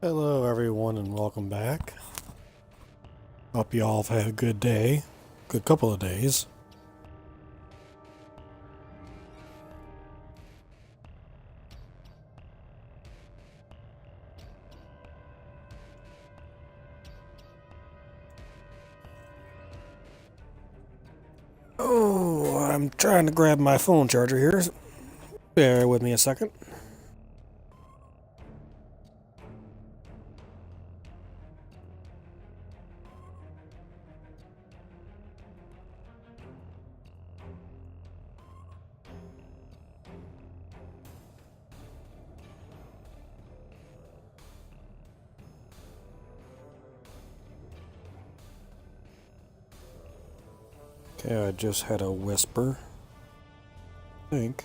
Hello, everyone, and welcome back. Hope you all have had a good day, good couple of days. Oh, I'm trying to grab my phone charger here. Bear with me a second. Okay, I just had a whisper. I think.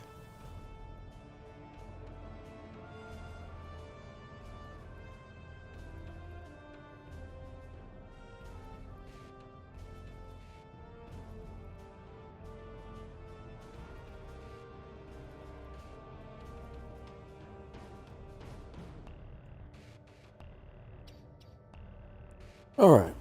Alright.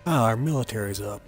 Ah, our military's up.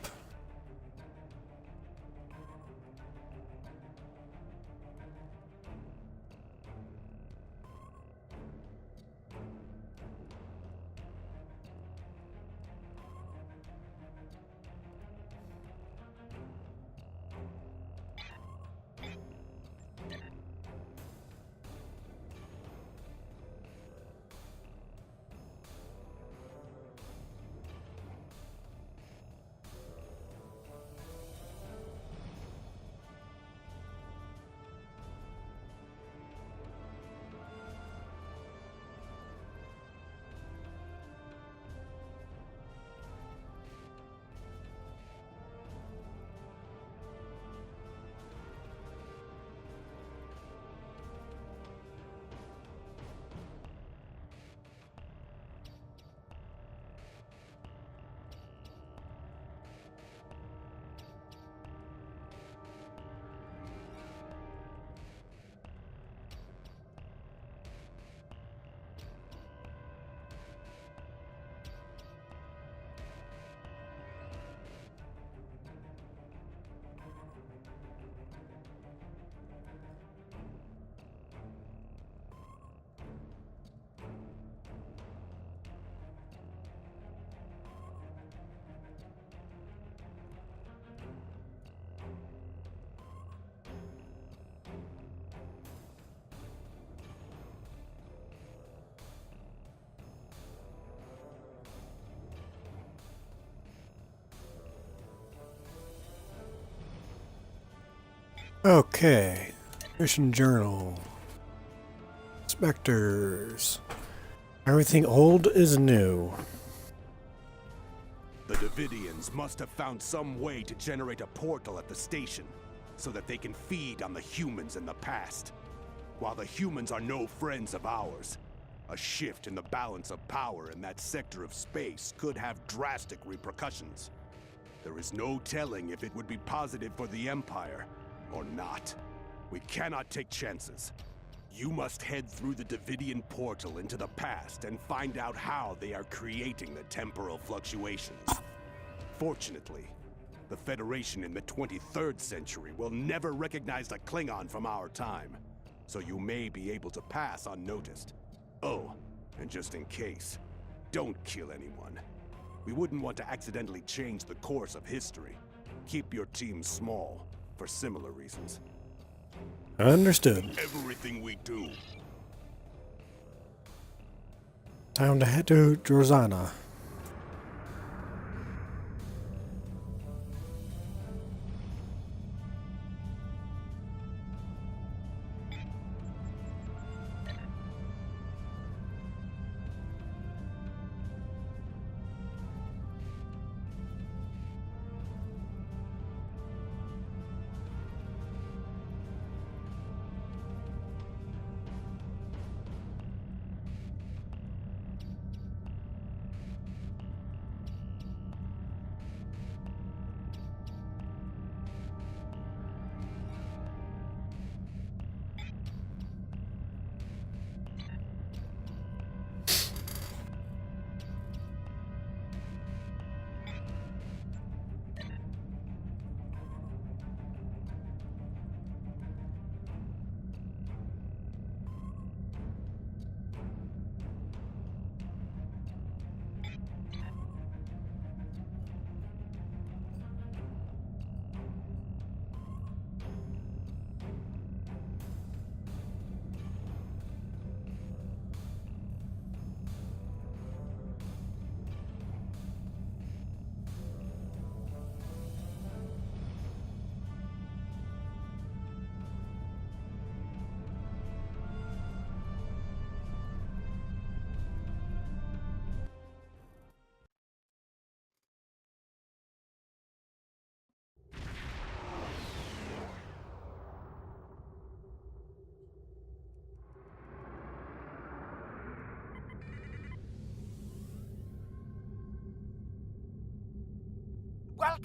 Okay. Mission Journal. Spectres. Everything old is new. The Davidians must have found some way to generate a portal at the station, so that they can feed on the humans in the past. While the humans are no friends of ours, a shift in the balance of power in that sector of space could have drastic repercussions. There is no telling if it would be positive for the Empire, or not. We cannot take chances. You must head through the Davidian portal into the past and find out how they are creating the temporal fluctuations. Fortunately, the Federation in the 23rd century will never recognize a Klingon from our time, so you may be able to pass unnoticed. Oh, and just in case, don't kill anyone. We wouldn't want to accidentally change the course of history. Keep your team small, for similar reasons. Understood. Everything we do. Time to head to Drozana.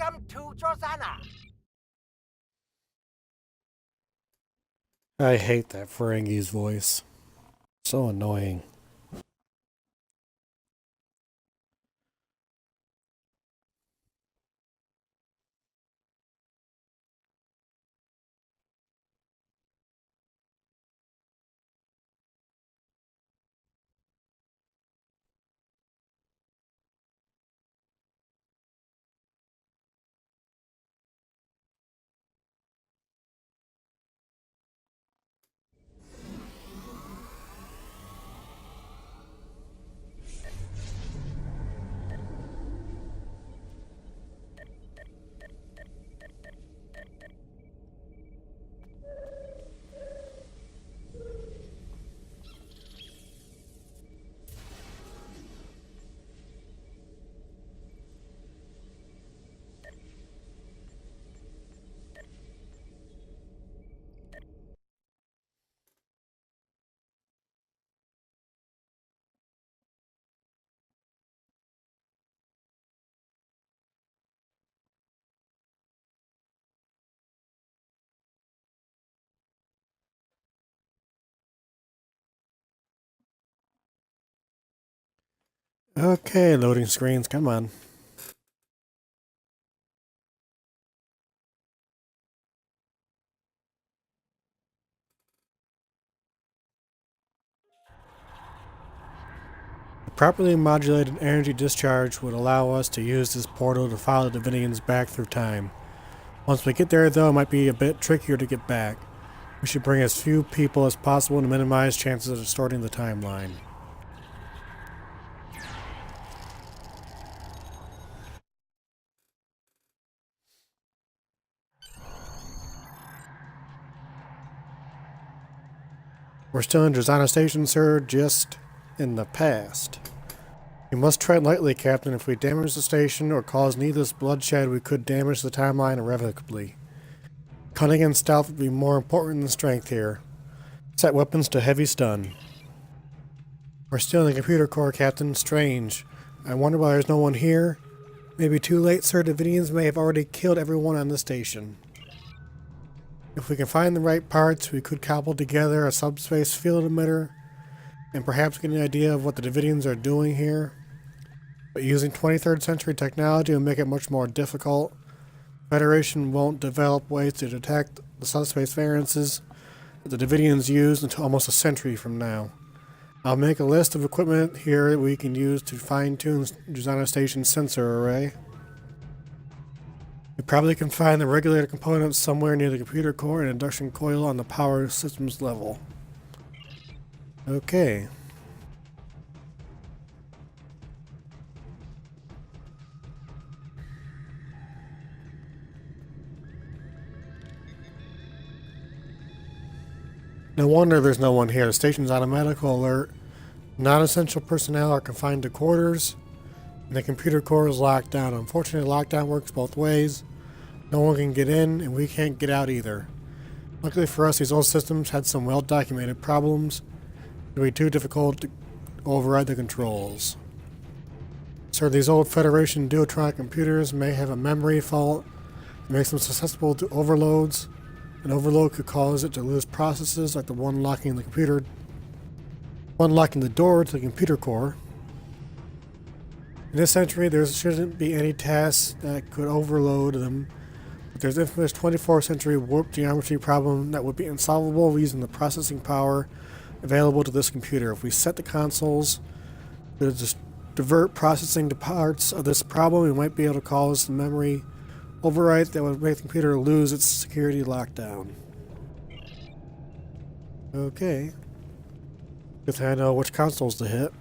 Welcome to Drozana. I hate that Ferengi's voice. So annoying. Okay, loading screens, come on. A properly modulated energy discharge would allow us to use this portal to follow the Davidians back through time. Once we get there, though, it might be a bit trickier to get back. We should bring as few people as possible to minimize chances of distorting the timeline. We're still in Drozana Station, sir, just in the past. You must tread lightly, Captain. If we damage the station or cause needless bloodshed, we could damage the timeline irrevocably. Cunning and stealth would be more important than strength here. Set weapons to heavy stun. We're still in the computer core, Captain. Strange. I wonder why there's no one here. Maybe too late, sir. The Davidians may have already killed everyone on the station. If we can find the right parts, we could cobble together a subspace field emitter and perhaps get an idea of what the Davidians are doing here. But using 23rd century technology will make it much more difficult. The Federation won't develop ways to detect the subspace variances that the Davidians used until almost a century from now. I'll make a list of equipment here that we can use to fine-tune Drozana Station's sensor array. You probably can find the regulator components somewhere near the computer core and induction coil on the power systems level. Okay. No wonder there's no one here. The station's on a medical alert. Non-essential personnel are confined to quarters, and the computer core is locked down. Unfortunately, lockdown works both ways. No one can get in, and we can't get out either. Luckily for us, these old systems had some well-documented problems. It would be too difficult to override the controls. Sir, these old Federation Duotronic computers may have a memory fault that makes them susceptible to overloads. An overload could cause it to lose processes like the one locking the door to the computer core. In this century, there shouldn't be any tasks that could overload them, but there's infamous 24th century warp geometry problem that would be insolvable using the processing power available to this computer. If we set the consoles to just divert processing to parts of this problem, we might be able to cause the memory overwrite that would make the computer lose its security lockdown. Okay. Good thing I know which consoles to hit.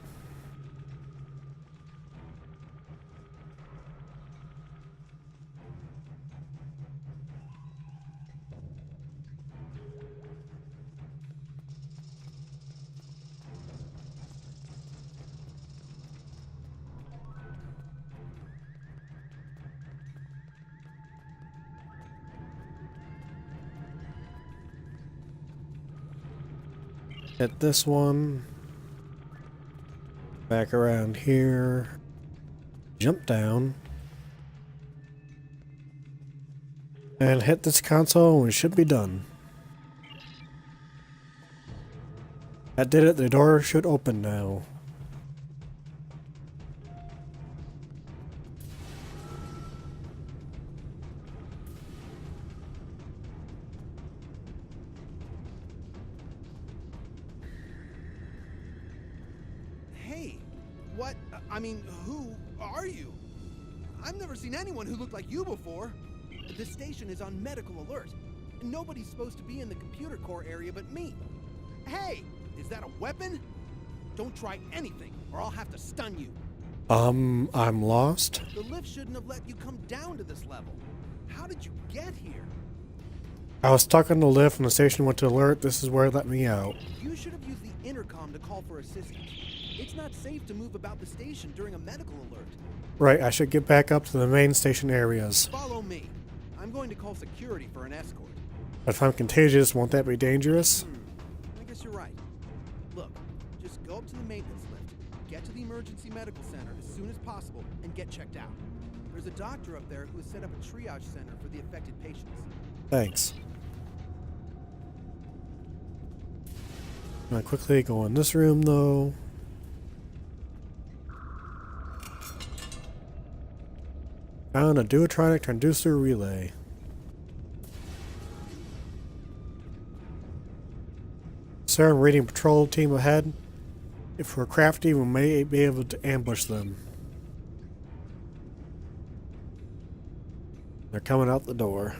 Hit this one. Back around here. Jump down. And hit this console and we should be done. That did it. The door should open now. Hey, what? I mean, who are you? I've never seen anyone who looked like you before. The station is on medical alert. Nobody's supposed to be in the computer core area but me. Hey, is that a weapon? Don't try anything, or I'll have to stun you. I'm lost. The lift shouldn't have let you come down to this level. How did you get here? I was stuck on the lift and the station went to alert. This is where it let me out. You should have used the intercom to call for assistance. It's not safe to move about the station during a medical alert. Right, I should get back up to the main station areas. Follow me. I'm going to call security for an escort. But if I'm contagious, won't that be dangerous? I guess you're right. Look, just go up to the maintenance lift, get to the emergency medical center as soon as possible, and get checked out. There's a doctor up there who has set up a triage center for the affected patients. Thanks. I'm gonna quickly go in this room though. Found a duotronic transducer relay. Sir, I'm reading patrol team ahead. If we're crafty, we may be able to ambush them. They're coming out the door.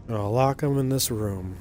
I'll lock them in this room.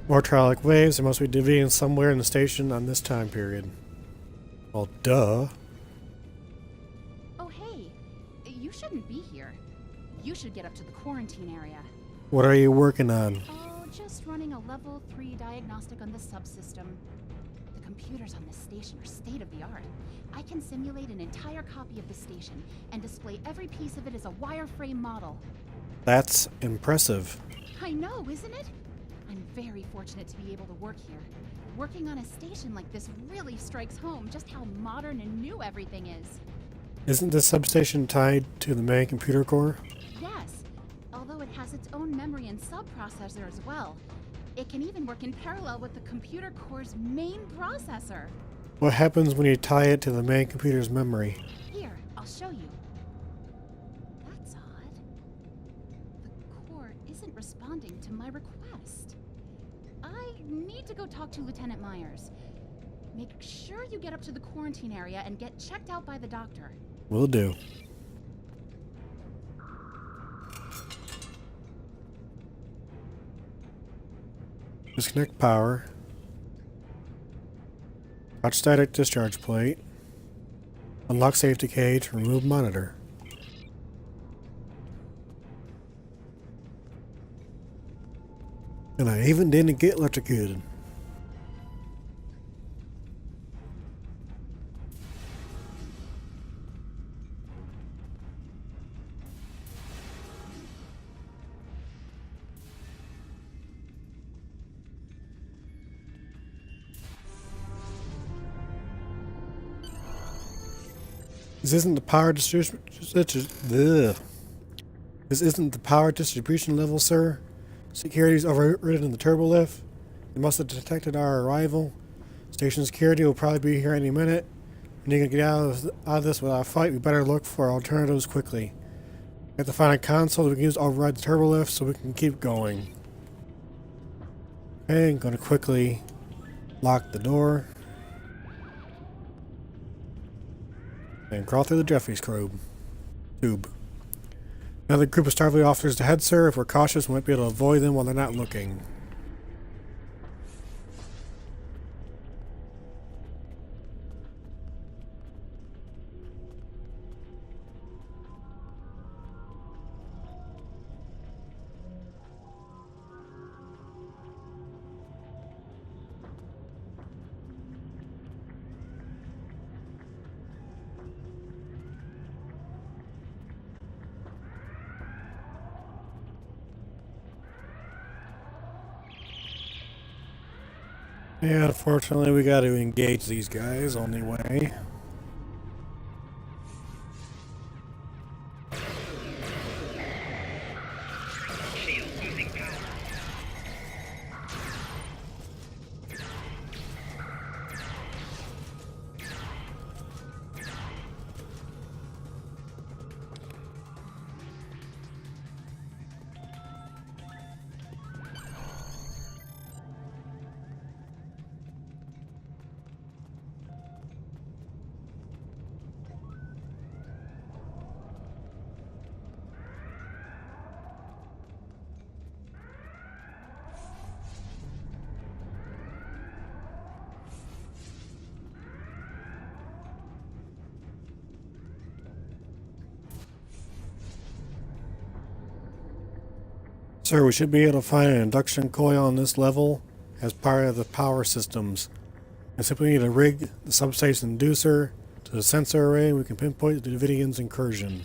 More trialic waves. There must be deviants somewhere in the station on this time period. Well, duh. Oh, hey. You shouldn't be here. You should get up to the quarantine area. What are you working on? Oh, just running a level 3 diagnostic on the subsystem. The computers on this station are state-of-the-art. I can simulate an entire copy of the station and display every piece of it as a wireframe model. That's impressive. I know, isn't it? I'm very fortunate to be able to work here. Working on a station like this really strikes home just how modern and new everything is. Isn't this substation tied to the main computer core? Yes, although it has its own memory and subprocessor as well. It can even work in parallel with the computer core's main processor. What happens when you tie it to the main computer's memory? Here, I'll show you. That's odd. The core isn't responding to my request. I need to go talk to Lieutenant Myers. Make sure you get up to the quarantine area and get checked out by the doctor. Will do. Disconnect power. Watch static discharge plate. Unlock safety cage. Remove monitor. And I even didn't get electrocuted. This isn't the power distribution. This isn't the power distribution level, sir. Security's overridden the turbo lift. They must have detected our arrival. Station security will probably be here any minute. We need to get out of this without a fight. We better look for alternatives quickly. We have to find a console that we can use to override the turbo lift so we can keep going. Okay, I'm going to quickly lock the door. And crawl through the Jeffries tube. Another group of Starfleet officers ahead, sir. If we're cautious, we might be able to avoid them while they're not looking. Yeah, unfortunately, we got to engage these guys. Only way. Sir, we should be able to find an induction coil on this level as part of the power systems. I simply need to rig the substation inducer to the sensor array and we can pinpoint the Davidian's incursion.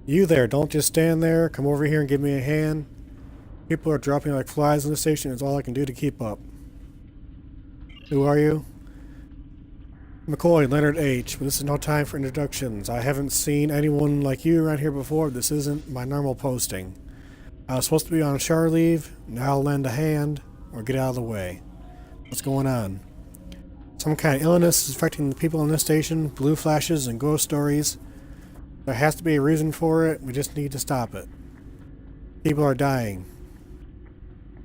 You there, don't just stand there. Come over here and give me a hand. People are dropping like flies in the station. It's all I can do to keep up. Who are you? McCoy, Leonard H. But this is no time for introductions. I haven't seen anyone like you around here before. This isn't my normal posting. I was supposed to be on char leave. Now I'll lend a hand or get out of the way. What's going on? Some kind of illness is affecting the people on this station. Blue flashes and ghost stories. There has to be a reason for it. We just need to stop it. People are dying.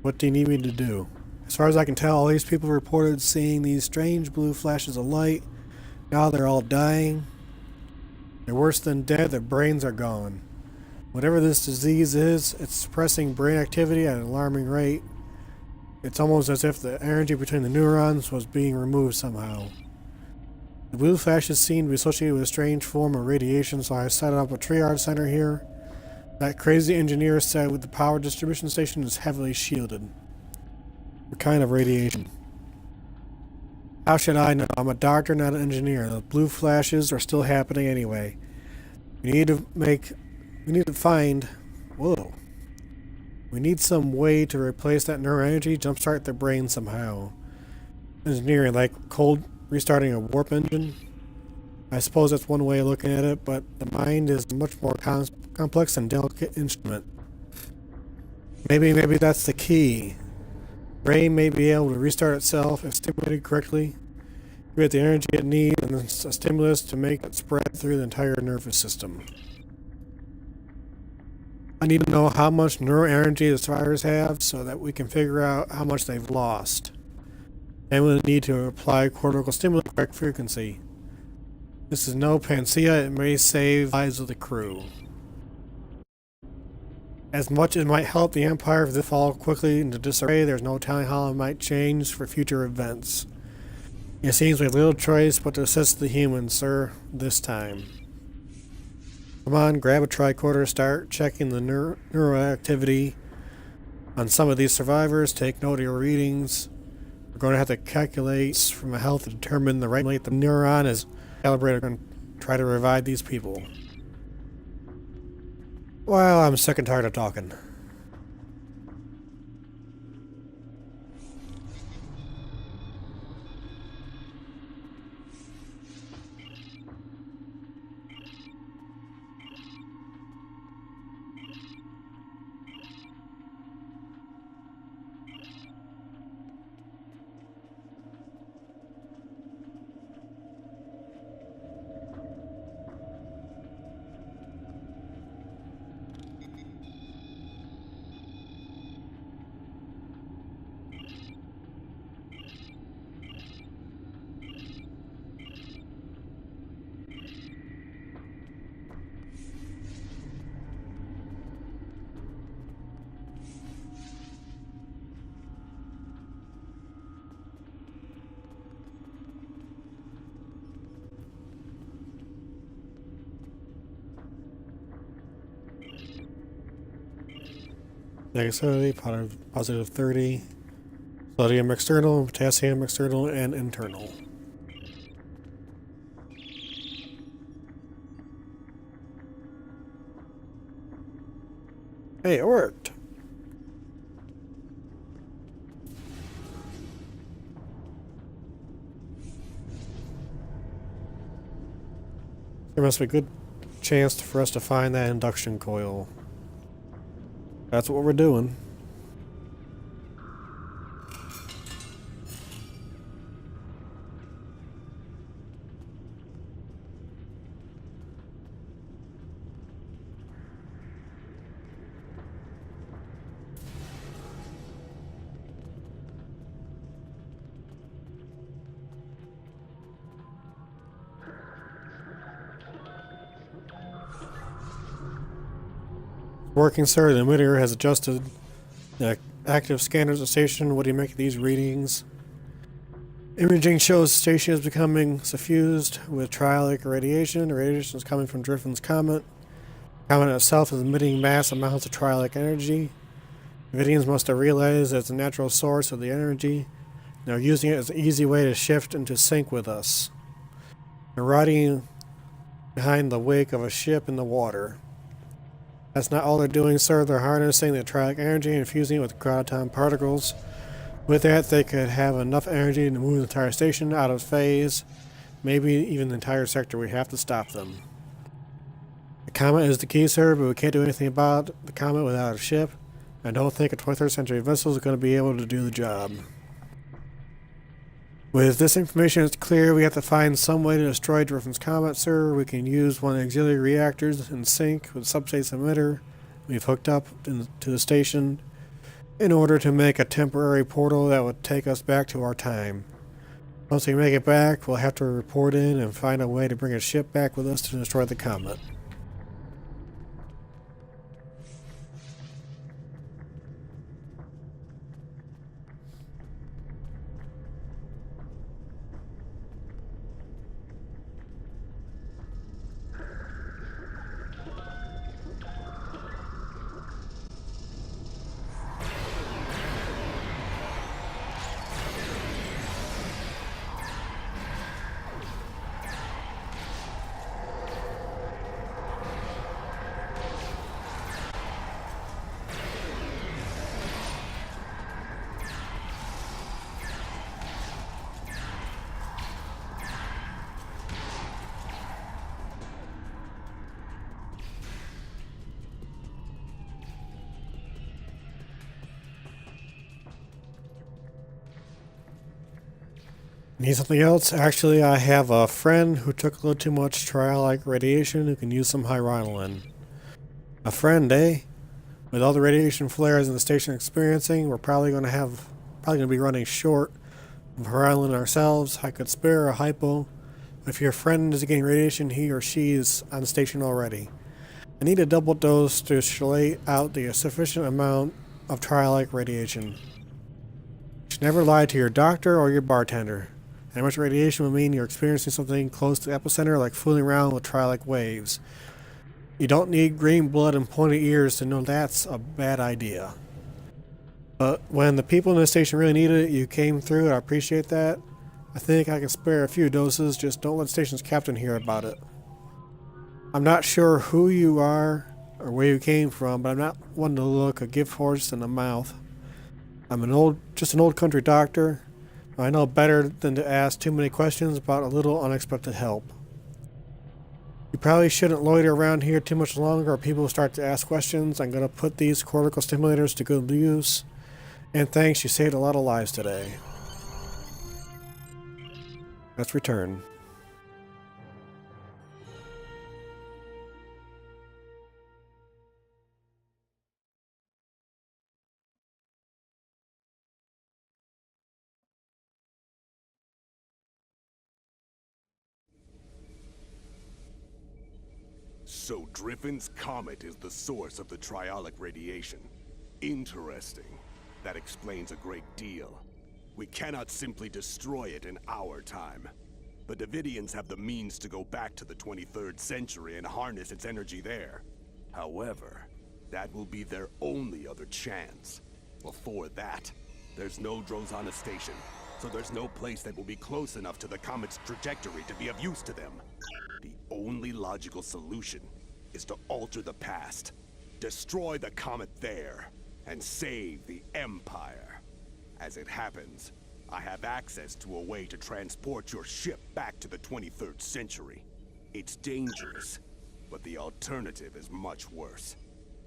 What do you need me to do? As far as I can tell, all these people reported seeing these strange blue flashes of light. Now they're all dying. They're worse than dead. Their brains are gone. Whatever this disease is, it's suppressing brain activity at an alarming rate. It's almost as if the energy between the neurons was being removed somehow. The blue flashes seem to be associated with a strange form of radiation, so I set up a triage center here. That crazy engineer said the power distribution station is heavily shielded. What kind of radiation? How should I know? I'm a doctor, not an engineer. The blue flashes are still happening anyway. We need to find... Whoa. We need some way to replace that neuroenergy, jumpstart their brain somehow. Engineering, like cold restarting a warp engine? I suppose that's one way of looking at it, but the mind is a much more complex and delicate instrument. Maybe that's the key. Brain may be able to restart itself if stimulated correctly. Give it the energy it needs and a stimulus to make it spread through the entire nervous system. I need to know how much neuroenergy the survivors have so that we can figure out how much they've lost. Then we'll need to apply cortical stimuli at correct frequency. This is no panacea. It may save lives of the crew. As much as it might help the Empire if they fall quickly into disarray, there's no telling how it might change for future events. It seems we have little choice but to assist the humans, sir, this time. Come on, grab a tricorder, start checking the neuroactivity on some of these survivors, take note of your readings. We're going to have to calculate from a health to determine the right rate the neuron is calibrated and try to revive these people. Well, I'm sick and tired of talking. Negativity, positive 30. Sodium external, potassium external, and internal. Hey, it worked! There must be a good chance for us to find that induction coil. That's what we're doing. Working, sir. The emitter has adjusted the active scanners of the station. What do you make of these readings? Imaging shows the station is becoming suffused with trialic radiation. The radiation is coming from Driffin's comet. The comet itself is emitting mass amounts of trialic energy. Vidians must have realized that it's a natural source of the energy. They're using it as an easy way to shift into sync with us. They're riding behind the wake of a ship in the water. That's not all they're doing, sir. They're harnessing the trialic energy and fusing it with graviton particles. With that, they could have enough energy to move the entire station out of phase, maybe even the entire sector. We have to stop them. The comet is the key, sir, but we can't do anything about the comet without a ship. I don't think a 23rd century vessel is going to be able to do the job. With this information, it's clear we have to find some way to destroy Driffin's comet, sir. We can use one of the auxiliary reactors in sync with the subspace emitter we've hooked up to the station in order to make a temporary portal that would take us back to our time. Once we make it back, we'll have to report in and find a way to bring a ship back with us to destroy the comet. Need something else? Actually, I have a friend who took a little too much trialic radiation who can use some hyronolin. A friend, eh? With all the radiation flares in the station experiencing, we're probably going to be running short of hyronolin ourselves. I could spare a hypo, but if your friend is getting radiation, he or she is on the station already. I need a double dose to chelate out the sufficient amount of trialic radiation. You should never lie to your doctor or your bartender. How much radiation will mean you're experiencing something close to the epicenter, like fooling around with trialic waves. You don't need green blood and pointy ears to know that's a bad idea. But when the people in the station really needed it, you came through, and I appreciate that. I think I can spare a few doses, just don't let the station's captain hear about it. I'm not sure who you are or where you came from, but I'm not one to look a gift horse in the mouth. I'm just an old country doctor. I know better than to ask too many questions about a little unexpected help. You probably shouldn't loiter around here too much longer or people will start to ask questions. I'm going to put these cortical stimulators to good use. And thanks, you saved a lot of lives today. Let's return. So Driffin's comet is the source of the trialic radiation. Interesting. That explains a great deal. We cannot simply destroy it in our time. The Davidians have the means to go back to the 23rd century and harness its energy there. However, That will be their only other chance. Before that, there's no Drozana station, so there's no place that will be close enough to the comet's trajectory to be of use to them. The only logical solution is to alter the past, destroy the comet there, and save the Empire. As it happens, I have access to a way to transport your ship back to the 23rd century. It's dangerous, but the alternative is much worse.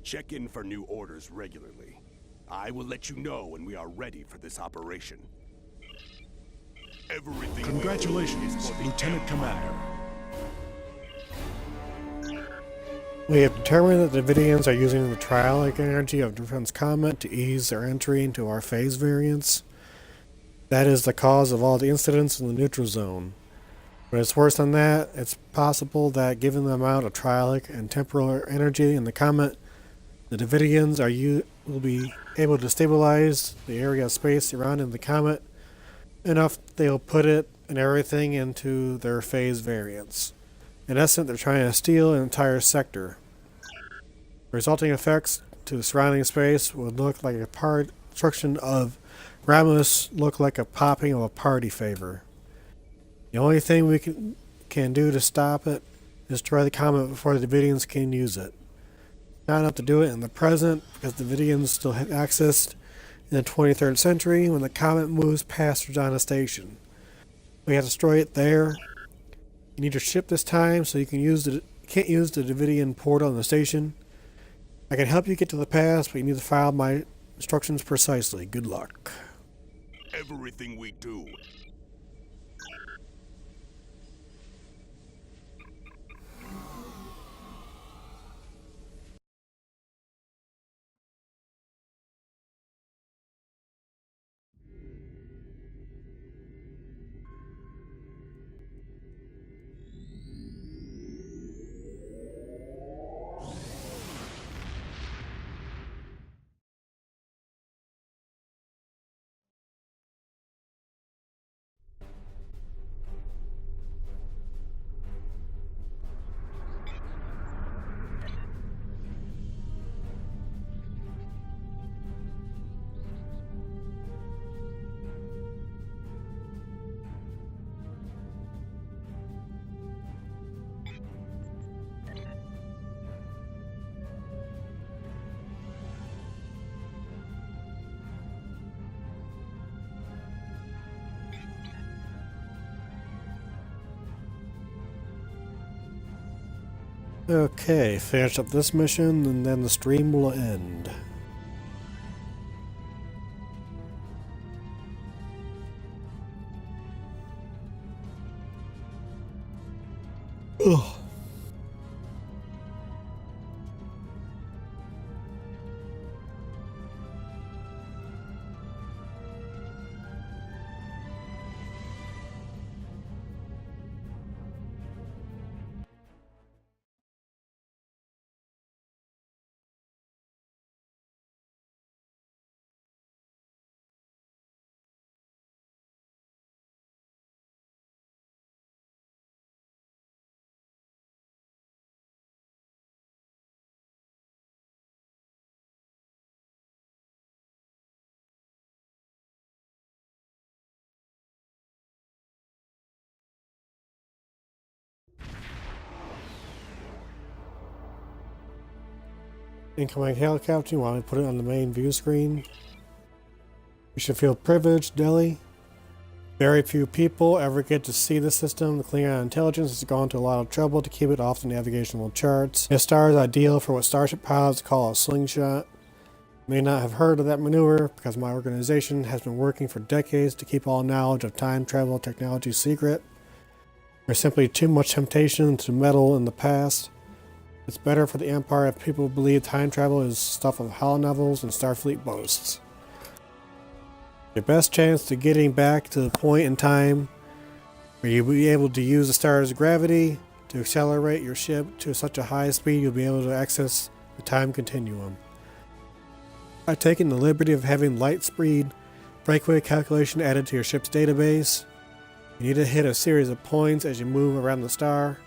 Check in for new orders regularly. I will let you know when we are ready for this operation. Everything. Congratulations, Lieutenant Commander. We have determined that the Davidians are using the trialic energy of Defense Comet to ease their entry into our phase variants. That is the cause of all the incidents in the neutral zone. But it's worse than that. It's possible that given the amount of trialic and temporal energy in the comet, the Davidians will be able to stabilize the area of space surrounding the comet enough they'll put it and everything into their phase variants. In essence, they're trying to steal an entire sector. The resulting effects to the surrounding space would look like a destruction of Ramos, look like a popping of a party favor. The only thing we can do to stop it is destroy the comet before the Davidians can use it. Not enough to do it in the present, because the Davidians still have access in the 23rd century when the comet moves past Drozana Station. We have to destroy it there. You need your ship this time, so you can't use the Davidian portal in the station. I can help you get to the past, but you need to follow my instructions precisely. Good luck. Everything we do. Okay, finish up this mission and then the stream will end. Ugh. Incoming helicopter, you want me to put it on the main view screen? You should feel privileged, Delhi. Very few people ever get to see the system. The Klingon intelligence has gone to a lot of trouble to keep it off the navigational charts. This star is ideal for what starship pilots call a slingshot. You may not have heard of that maneuver because my organization has been working for decades to keep all knowledge of time travel technology secret. There's simply too much temptation to meddle in the past. It's better for the Empire if people believe time travel is stuff of holonovels and Starfleet boasts. Your best chance to getting back to the point in time where you'll be able to use the star's gravity to accelerate your ship to such a high speed you'll be able to access the time continuum. By taking the liberty of having light speed breakaway calculation added to your ship's database, you need to hit a series of points as you move around the star.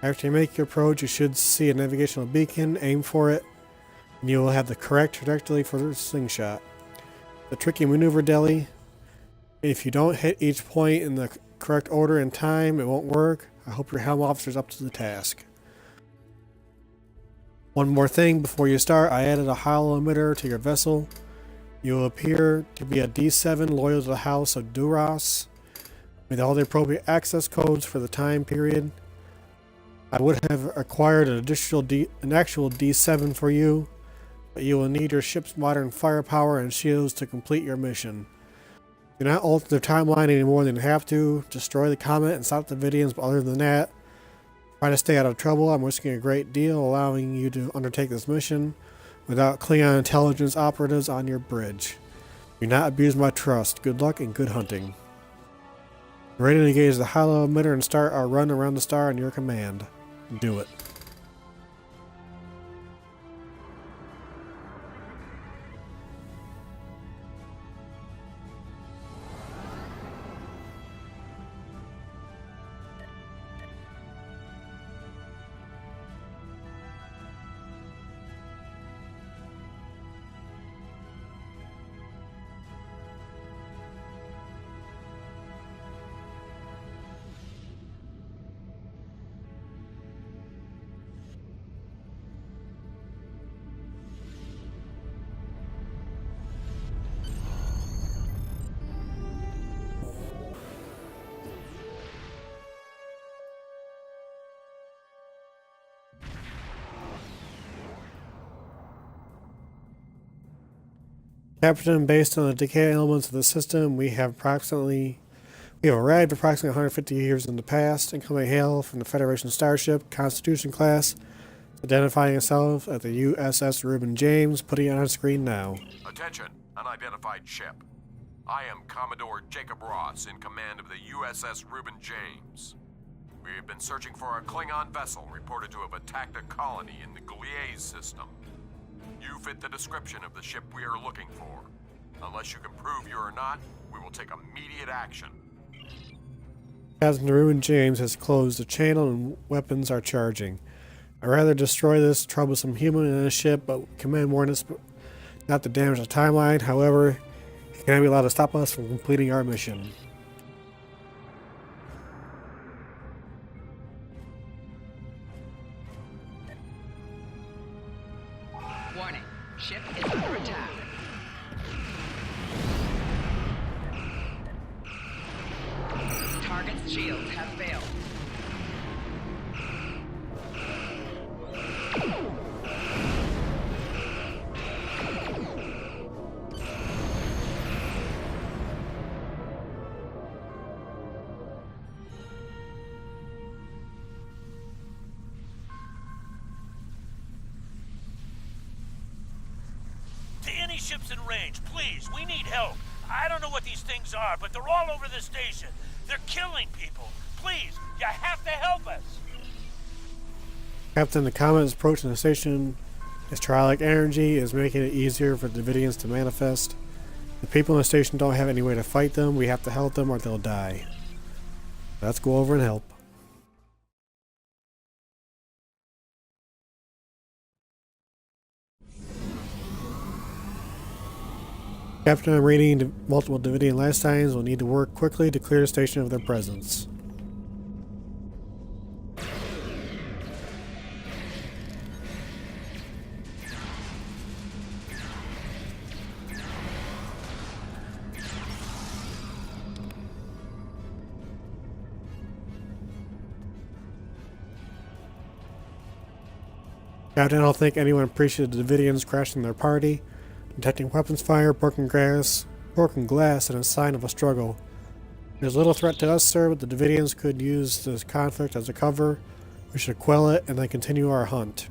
After you make your approach, you should see a navigational beacon. Aim for it. and you will have the correct trajectory for the slingshot. The tricky maneuver deli. If you don't hit each point in the correct order and time, it won't work. I hope your helm officer's up to the task. One more thing before you start, I added a hollow emitter to your vessel. You will appear to be a D7 loyal to the House of Duras, with all the appropriate access codes for the time period. I would have acquired an actual D7 for you, but you will need your ship's modern firepower and shields to complete your mission. Do not alter the timeline any more than you have to. Destroy the comet and stop the Vidians, but other than that, try to stay out of trouble. I'm risking a great deal allowing you to undertake this mission without Klingon intelligence operatives on your bridge. Do not abuse my trust. Good luck and good hunting. Ready to engage the hollow emitter and start our run around the star on your command. Do it. Captain, based on the decay elements of the system, we have arrived approximately 150 years in the past, incoming hail from the Federation starship Constitution class, identifying itself at the USS Reuben James, putting it on screen now. Attention, unidentified ship. I am Commodore Jacob Ross, in command of the USS Reuben James. We have been searching for a Klingon vessel reported to have attacked a colony in the Gliese system. You fit the description of the ship we are looking for. Unless you can prove you are not, we will take immediate action. Captain Reuben James has closed the channel and weapons are charging. I'd rather destroy this troublesome human in a ship, but command warned us not to damage the timeline. However, he cannot be allowed to stop us from completing our mission. Warning, ship is under attack. Target's shields have failed. To any ships in range, please, we need help. I don't know what these things are, but they're all over the station. They're killing people. Please, you have to help us. Captain, the comet is approaching the station. Its trialic energy is making it easier for the Davidians to manifest. The people in the station don't have any way to fight them. We have to help them or they'll die. Let's go over and help. Captain, I'm reading multiple Davidian life signs will need to work quickly to clear the station of their presence. Captain, I don't think anyone appreciated the Davidians crashing their party. Detecting weapons fire, broken glass, and a sign of a struggle. There's little threat to us, sir, but the Davidians could use this conflict as a cover. We should quell it and then continue our hunt.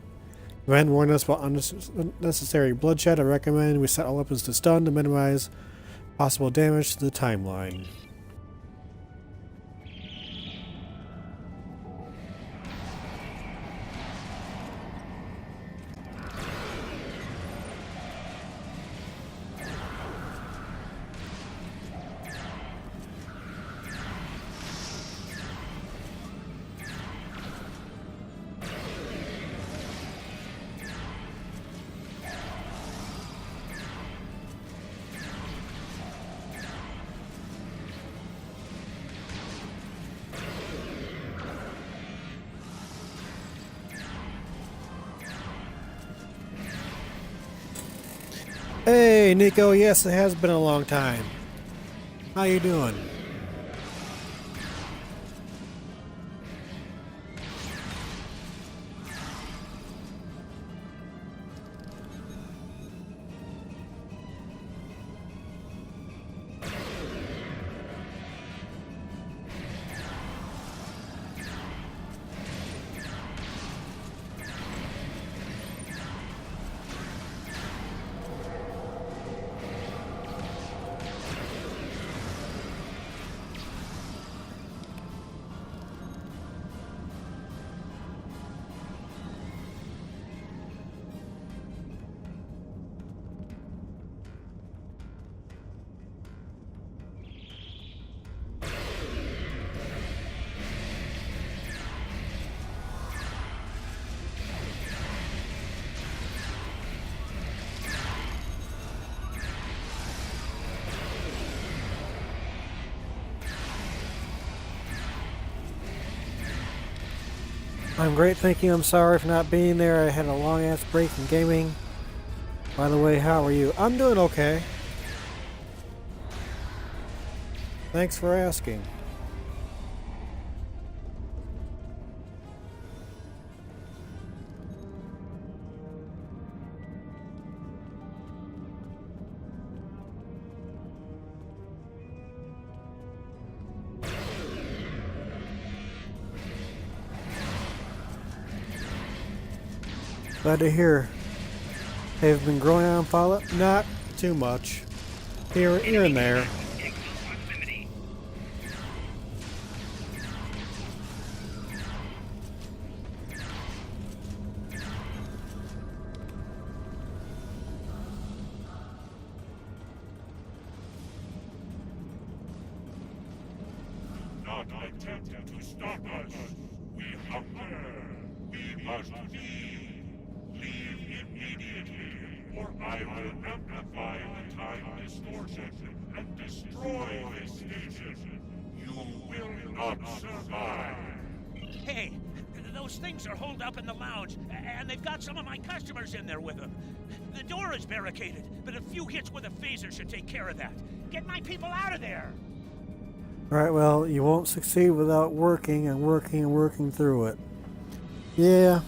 The men warned us about unnecessary bloodshed. I recommend we set our weapons to stun to minimize possible damage to the timeline. Hey, Nico. Yes, it has been a long time. How you doing? I'm great, thank you. I'm sorry for not being there. I had a long-ass break in gaming. By the way, how are you? I'm doing okay. Thanks for asking. Glad to hear. They've been growing on Fallout? Not too much. Here and there. Not attempt to stop us. We hunger. We must leave. Leave immediately, or I will amplify the time distortion and destroy this station. You will not survive. Hey, those things are holed up in the lounge, and they've got some of my customers in there with them. The door is barricaded, but a few hits with a phaser should take care of that. Get my people out of there! Alright, well, you won't succeed without working and working and working through it. Yeah.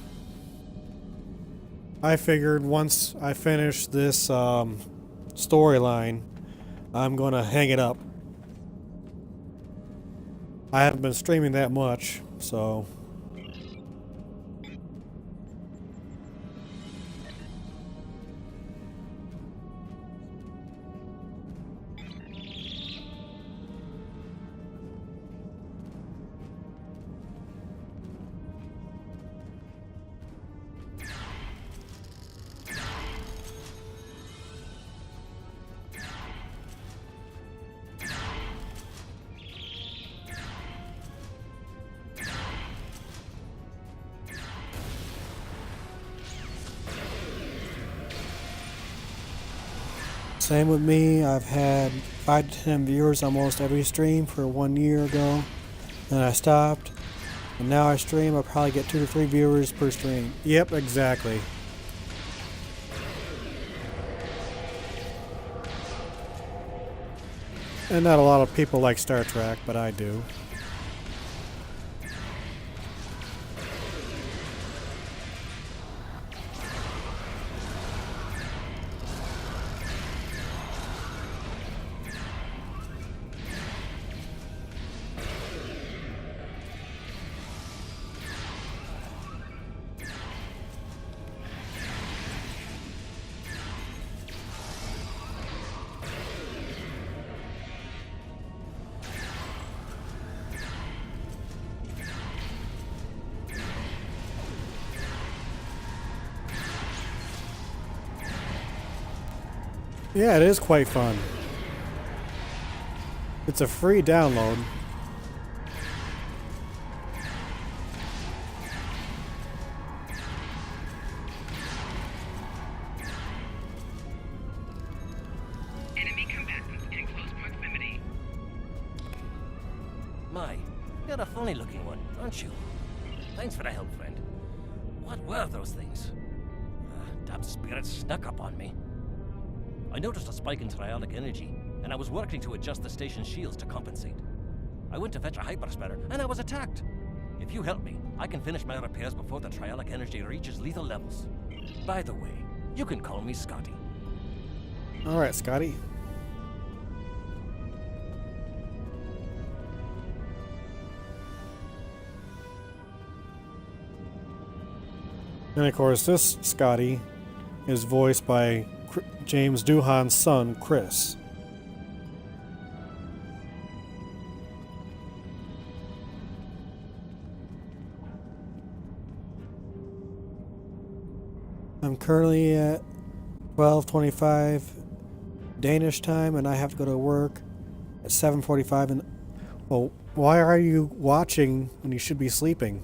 I figured once I finish this storyline, I'm gonna hang it up. I haven't been streaming that much, so... Same with me. I've had 5 to 10 viewers almost every stream for 1 year ago. Then I stopped. And now I stream, I'll probably get 2 to 3 viewers per stream. Yep, exactly. And not a lot of people like Star Trek, but I do. Yeah, it is quite fun. It's a free download. Enemy combatants in close proximity. My, you're a funny looking one, aren't you? Thanks for the help, friend. What were those things? Damn spirits snuck up on me. I noticed a spike in trialic energy, and I was working to adjust the station's shields to compensate. I went to fetch a hyperspanner, and I was attacked. If you help me, I can finish my repairs before the trialic energy reaches lethal levels. By the way, you can call me Scotty. Alright, Scotty. And of course, this Scotty is voiced by James Doohan's son, Chris. I'm currently at 12:25 Danish time, and I have to go to work at 7:45. And well, why are you watching when you should be sleeping?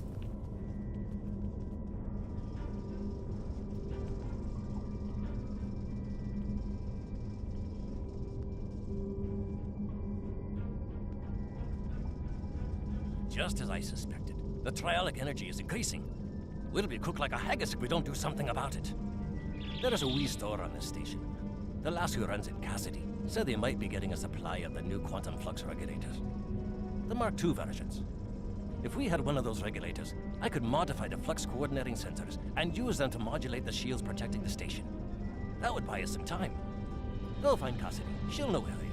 Just as I suspected, the trialic energy is increasing. We'll be cooked like a haggis if we don't do something about it. There is a wee store on this station. The lass who runs it, Cassidy, said they might be getting a supply of the new quantum flux regulators. The Mark II versions. If we had one of those regulators, I could modify the flux coordinating sensors and use them to modulate the shields protecting the station. That would buy us some time. Go find Cassidy. She'll know where they are.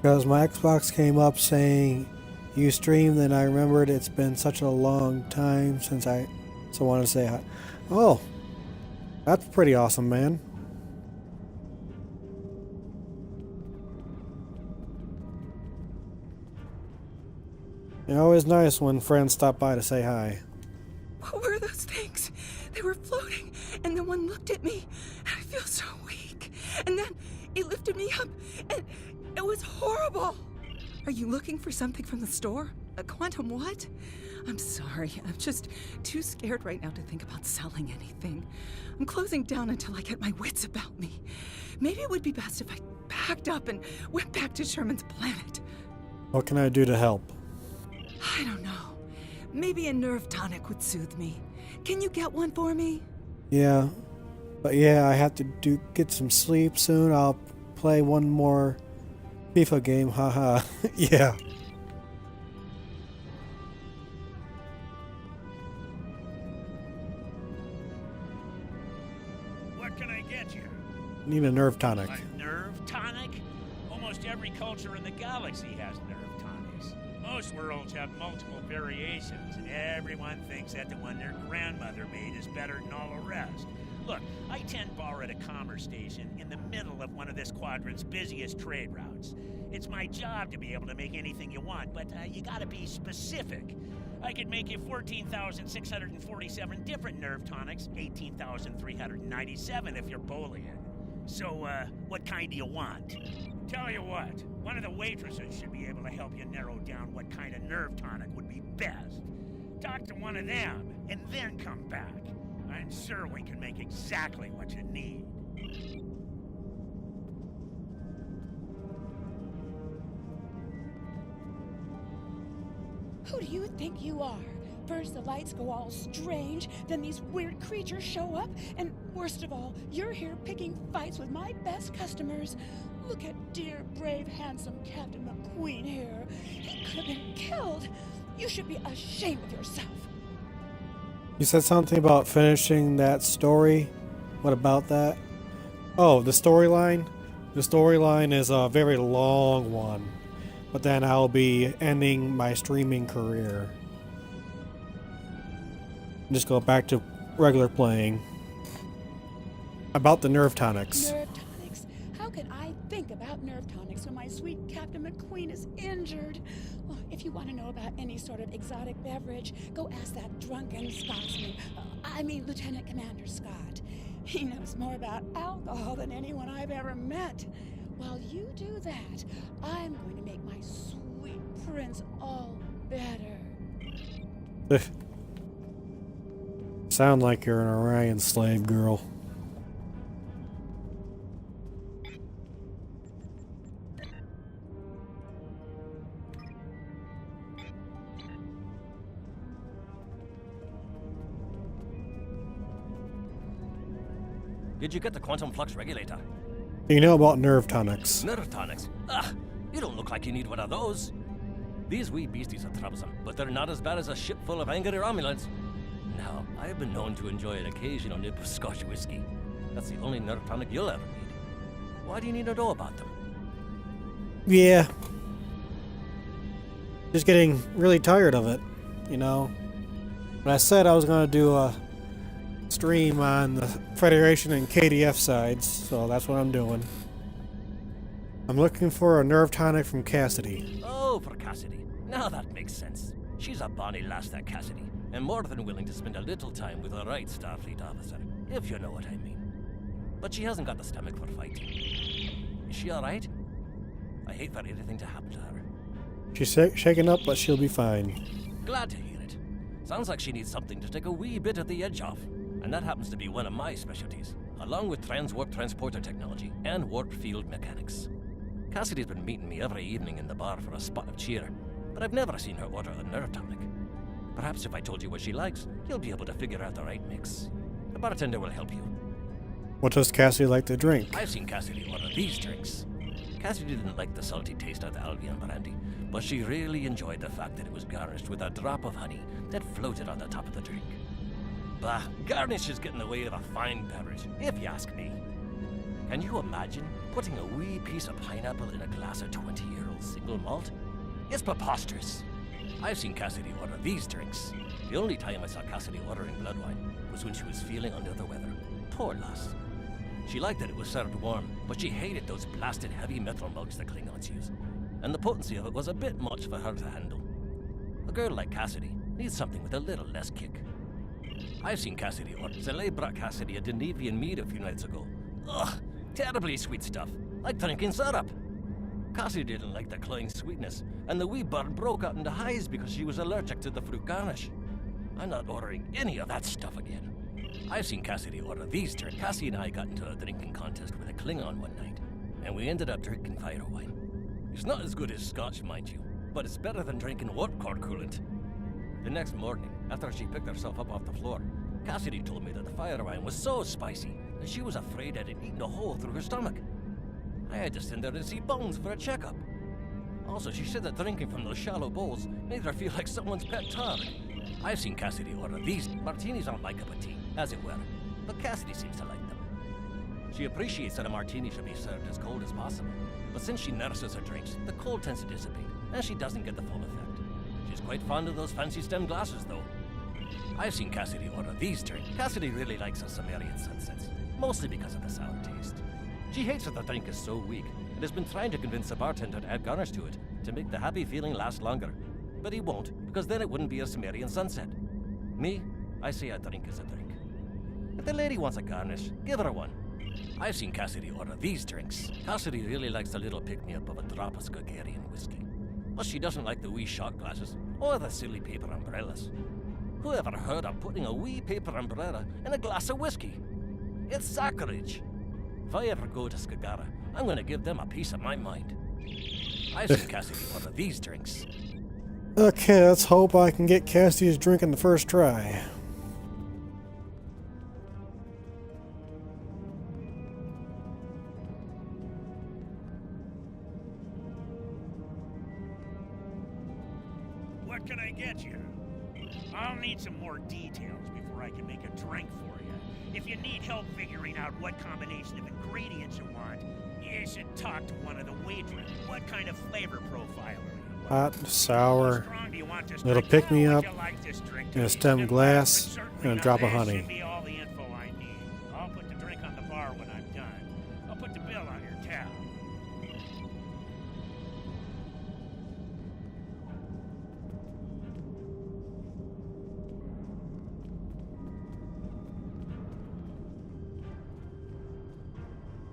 Because my Xbox came up saying you streamed, and I remembered it's been such a long time since I wanted to say hi. Oh, that's pretty awesome, man. It's always nice when friends stop by to say hi. What were those things? They were floating, and then one looked at me, and I feel so weak. And then it lifted me up, and it was horrible. Are you looking for something from the store? A quantum what? I'm sorry. I'm just too scared right now to think about selling anything. I'm closing down until I get my wits about me. Maybe it would be best if I packed up and went back to Sherman's planet. What can I do to help? I don't know. Maybe a nerve tonic would soothe me. Can you get one for me? Yeah. But yeah, I have to get some sleep soon. I'll play one more FIFA game, haha. Yeah. What can I get you? Need a nerve tonic. A nerve tonic? Almost every culture in the galaxy has nerve tonics. Most worlds have multiple variations, and everyone thinks that the one their grandmother made is better than all the rest. Look, I tend bar at a commerce station in the middle of one of this quadrant's busiest trade routes. It's my job to be able to make anything you want, but you gotta be specific. I could make you 14,647 different nerve tonics, 18,397 if you're Boolean. So, what kind do you want? Tell you what, one of the waitresses should be able to help you narrow down what kind of nerve tonic would be best. Talk to one of them, and then come back. I'm sure we can make exactly what you need. Who do you think you are? First the lights go all strange, then these weird creatures show up, and worst of all, you're here picking fights with my best customers. Look at dear, brave, handsome Captain McQueen here. He could have been killed. You should be ashamed of yourself. You said something about finishing that story. What about that? Oh, the storyline? The storyline is a very long one. But then I'll be ending my streaming career. Just go back to regular playing. About the nerve tonics. Nerve tonics? How can I think about nerve tonics when my sweet Captain McQueen is injured? Oh, if you want to know about any sort of exotic beverage, go ask that drunken Scotsman. Lieutenant Commander Scott. He knows more about alcohol than anyone I've ever met. While you do that, I'm going to make my sweet prince all better. Sound like you're an Orion slave girl. Did you get the quantum flux regulator? You know about nerve tonics. Nerve tonics? Ah, you don't look like you need one of those. These wee beasties are troublesome, but they're not as bad as a ship full of angry Romulans. Now, I've been known to enjoy an occasional nip of Scotch whiskey. That's the only nerve tonic you'll ever need. Why do you need to know about them? Yeah. Just getting really tired of it, you know. But I said I was going to do a stream on the Federation and KDF sides, so that's what I'm doing. I'm looking for a nerve tonic from Cassidy. Oh, for Cassidy. Now that makes sense. She's a bonny lass, that Cassidy, and more than willing to spend a little time with the right Starfleet officer, if you know what I mean. But she hasn't got the stomach for fighting. Is she alright? I hate for anything to happen to her. She's shaken up, but she'll be fine. Glad to hear it. Sounds like she needs something to take a wee bit of the edge off. And that happens to be one of my specialties, along with transwarp transporter technology and warp field mechanics. Cassidy's been meeting me every evening in the bar for a spot of cheer, but I've never seen her order a nerve tonic. Perhaps if I told you what she likes, you'll be able to figure out the right mix. The bartender will help you. What does Cassidy like to drink? I've seen Cassidy order these drinks. Cassidy didn't like the salty taste of the Albion brandy, but she really enjoyed the fact that it was garnished with a drop of honey that floated on the top of the drink. Bah, garnish is getting in the way of a fine beverage, if you ask me. Can you imagine putting a wee piece of pineapple in a glass of 20-year-old single malt? It's preposterous. I've seen Cassidy order these drinks. The only time I saw Cassidy ordering blood wine was when she was feeling under the weather. Poor lass. She liked that it was served warm, but she hated those blasted heavy metal mugs the Klingons use. And the potency of it was a bit much for her to handle. A girl like Cassidy needs something with a little less kick. I've seen Cassidy order. Zele brought Cassidy a Denevian mead a few nights ago. Ugh, terribly sweet stuff, like drinking syrup. Cassidy didn't like the cloying sweetness, and the wee bird broke out into highs because she was allergic to the fruit garnish. I'm not ordering any of that stuff again. I've seen Cassidy order these drinks. Cassie and I got into a drinking contest with a Klingon one night, and we ended up drinking fire wine. It's not as good as Scotch, mind you, but it's better than drinking warp core coolant. The next morning, after she picked herself up off the floor, Cassidy told me that the fire wine was so spicy that she was afraid it had eaten a hole through her stomach. I had to send her to see Bones for a checkup. Also, she said that drinking from those shallow bowls made her feel like someone's pet turd. I've seen Cassidy order these. Martinis aren't my cup of tea, as it were, but Cassidy seems to like them. She appreciates that a martini should be served as cold as possible, but since she nurses her drinks, the cold tends to dissipate, and she doesn't get the full effect. She's quite fond of those fancy stem glasses, though. I've seen Cassidy order these drinks. Cassidy really likes her Sumerian sunsets, mostly because of the sour taste. She hates that the drink is so weak, and has been trying to convince the bartender to add garnish to it, to make the happy feeling last longer. But he won't, because then it wouldn't be a Sumerian sunset. Me, I say a drink is a drink. If the lady wants a garnish, give her one. I've seen Cassidy order these drinks. Cassidy really likes a little pick-me-up of a drop of Skagarian whiskey. But she doesn't like the wee shot glasses, or the silly paper umbrellas. Who ever heard of putting a wee paper umbrella in a glass of whiskey? It's sacrilege. If I ever go to Skagara, I'm going to give them a piece of my mind. I've seen Cassidy order these drinks. Okay, let's hope I can get Cassidy's drink in the first try. What can I get you? I'll need some more details before I can make a drink for you. If you need help figuring out what combination of ingredients you want, you should talk to one of the waitresses. What kind of flavor profile are you? Hot, sour, little pick-me-up, and a stem glass, and a drop of honey. Should be all the info I need. I'll put the drink on the bar when I'm done. I'll put the bill on your tab.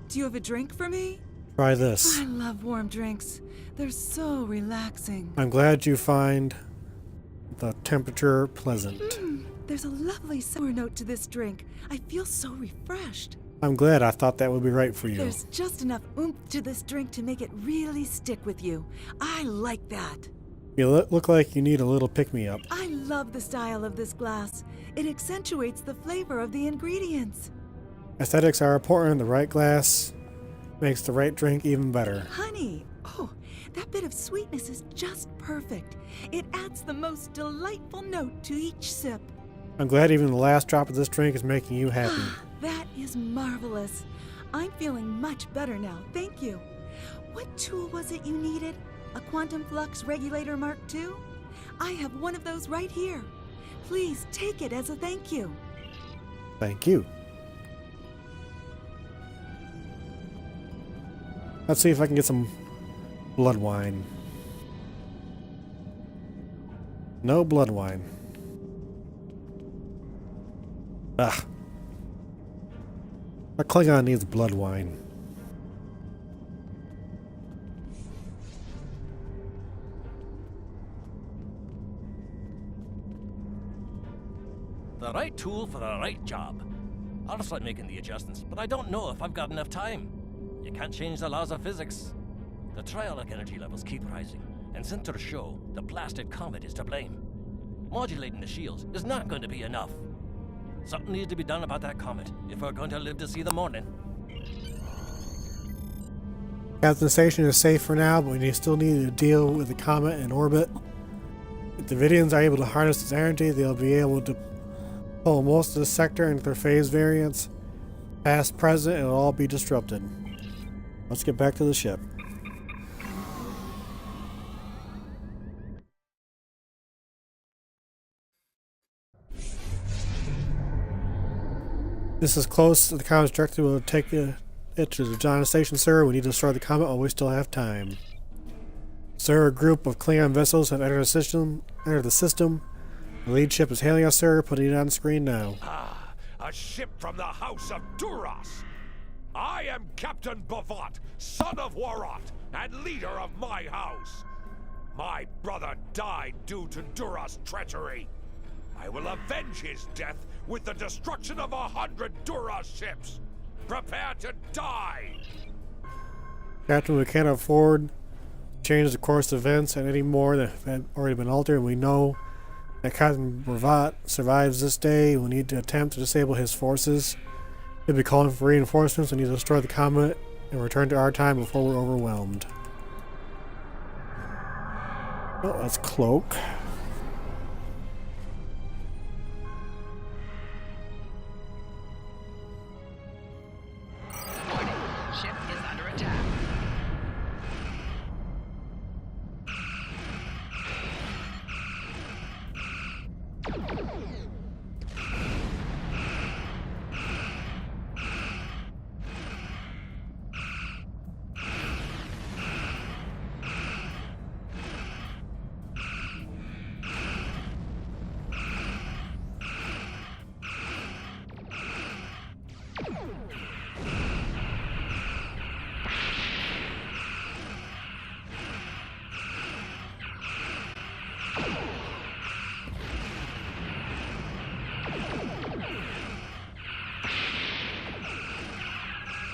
Do you have a drink for me? Try this. I love warm drinks. They're so relaxing. I'm glad you find the temperature pleasant. There's a lovely sour note to this drink. I feel so refreshed. I'm glad. I thought that would be right for you. There's just enough oomph to this drink to make it really stick with you. I like that. You look like you need a little pick-me-up. I love the style of this glass. It accentuates the flavor of the ingredients. Aesthetics are important. The right glass makes the right drink even better. Honey, oh, that bit of sweetness is just perfect. It adds the most delightful note to each sip. I'm glad even the last drop of this drink is making you happy. That is marvelous. I'm feeling much better now, thank you. What tool was it you needed? A quantum flux regulator Mark II? I have one of those right here. Please take it as a thank you. Thank you. Let's see if I can get some blood wine. No blood wine. Ugh. A Klingon needs blood wine. The right tool for the right job. I'll start making the adjustments, but I don't know if I've got enough time. You can't change the laws of physics. The triolic energy levels keep rising, and sensors show the blasted comet is to blame. Modulating the shields is not going to be enough. Something needs to be done about that comet if we're going to live to see the morning. Captain Station is safe for now, but we still need to deal with the comet in orbit. If the Vidians are able to harness its energy, they'll be able to pull most of the sector into their phase variants. Past, present, it'll all be disrupted. Let's get back to the ship. This is close. The comet's director will take it to the John Station, sir. We need to destroy the comet while we still have time. Sir, a group of Klingon vessels have entered the system. The lead ship is hailing us, sir. Putting it on screen now. Ah, a ship from the House of Duras. I am Captain Bavat, son of Warat, and leader of my house. My brother died due to Duras' treachery. I will avenge his death with the destruction of 100 Duras ships. Prepare to die! Captain, we can't afford to change the course of events any more that have already been altered. We know that Captain Bavat survives this day. We need to attempt to disable his forces. He'll be calling for reinforcements. We need to destroy the comet and return to our time before we're overwhelmed. Oh, that's Cloak. Ship is under attack.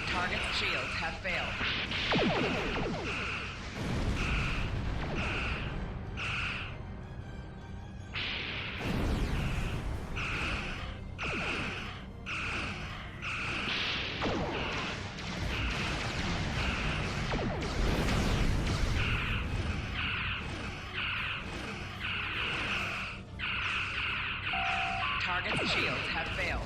Target's shields have failed. Target's shields have failed.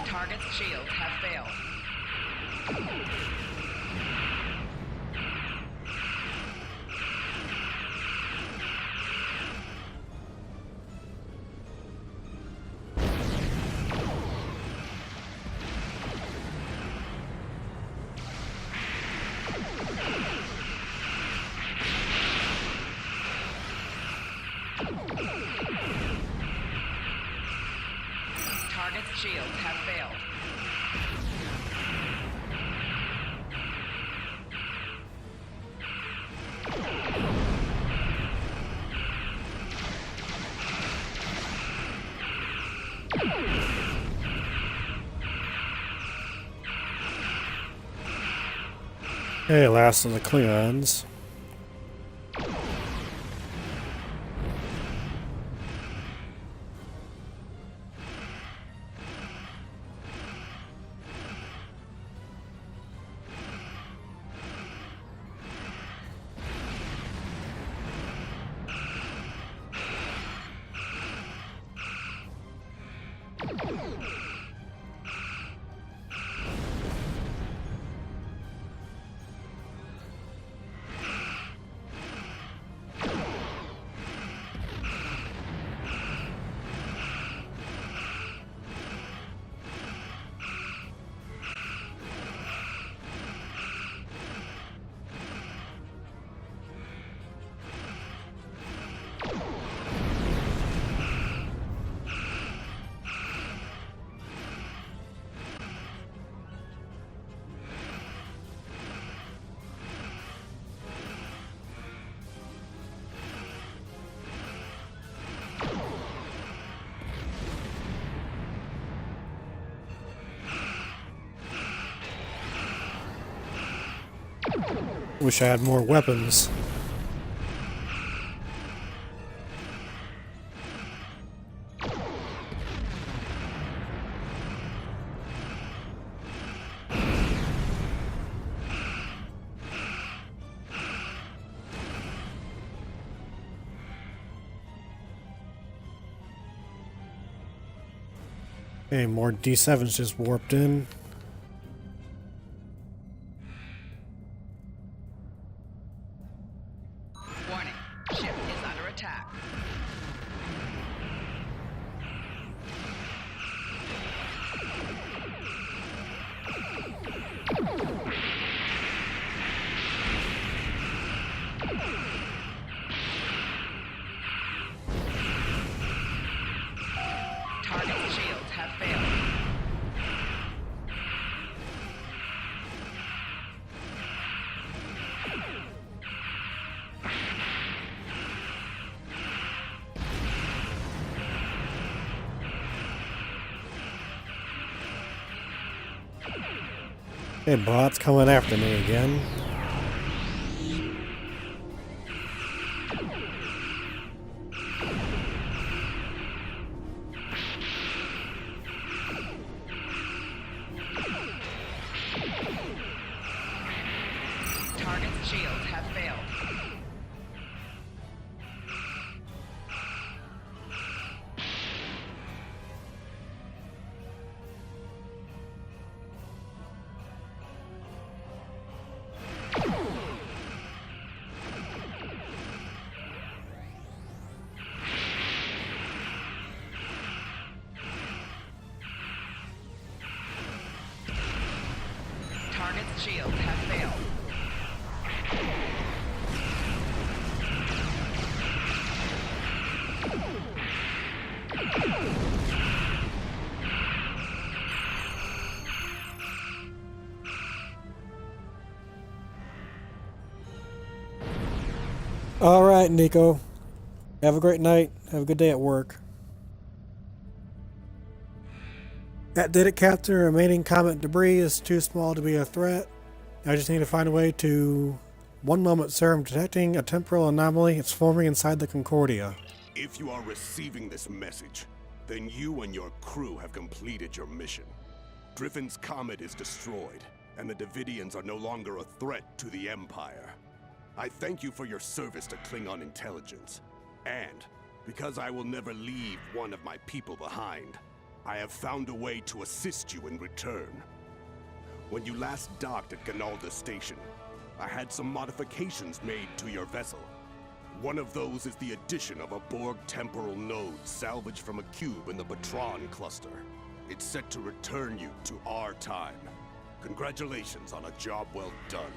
Target's shields have failed. Target's shields have failed. Okay, last of the Klingons. Wish I had more weapons. Okay, more D7s just warped in. Warning. Ship is under attack. Target's shields have failed. Hey, bot's coming after me again. Target's shields have failed. Target's shields have failed. All right, Nico. Have a great night. Have a good day at work. That did it, Captain. The remaining comet debris is too small to be a threat. I just need to find a way to... One moment, sir. I'm detecting a temporal anomaly. It's forming inside the Concordia. If you are receiving this message, then you and your crew have completed your mission. Driffin's comet is destroyed, and the Davidians are no longer a threat to the Empire. I thank you for your service to Klingon intelligence. And, because I will never leave one of my people behind, I have found a way to assist you in return. When you last docked at Ganalda Station, I had some modifications made to your vessel. One of those is the addition of a Borg temporal node salvaged from a cube in the Batron cluster. It's set to return you to our time. Congratulations on a job well done.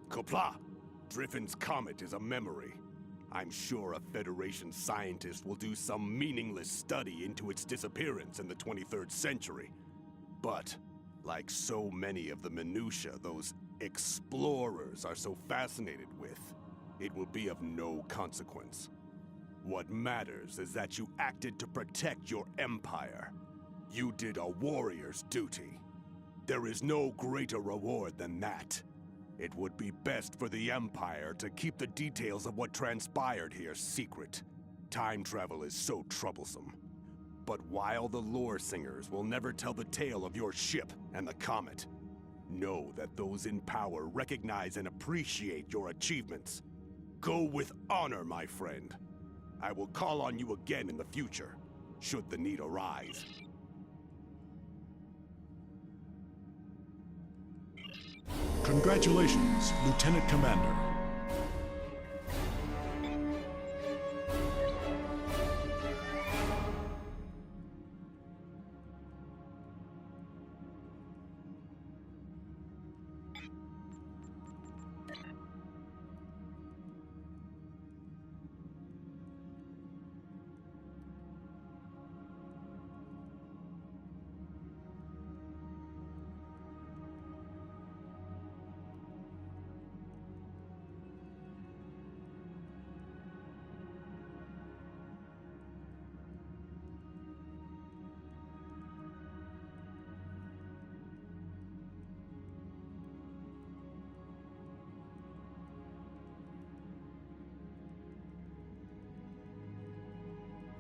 Qapla', Driffin's comet is a memory. I'm sure a Federation scientist will do some meaningless study into its disappearance in the 23rd century. But, like so many of the minutiae those explorers are so fascinated with, it will be of no consequence. What matters is that you acted to protect your empire. You did a warrior's duty. There is no greater reward than that. It would be best for the Empire to keep the details of what transpired here secret. Time travel is so troublesome. But while the lore singers will never tell the tale of your ship and the comet, know that those in power recognize and appreciate your achievements. Go with honor, my friend. I will call on you again in the future, should the need arise. Congratulations, Lieutenant Commander.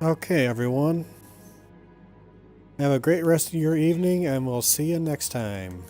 Okay, everyone. Have a great rest of your evening, and we'll see you next time.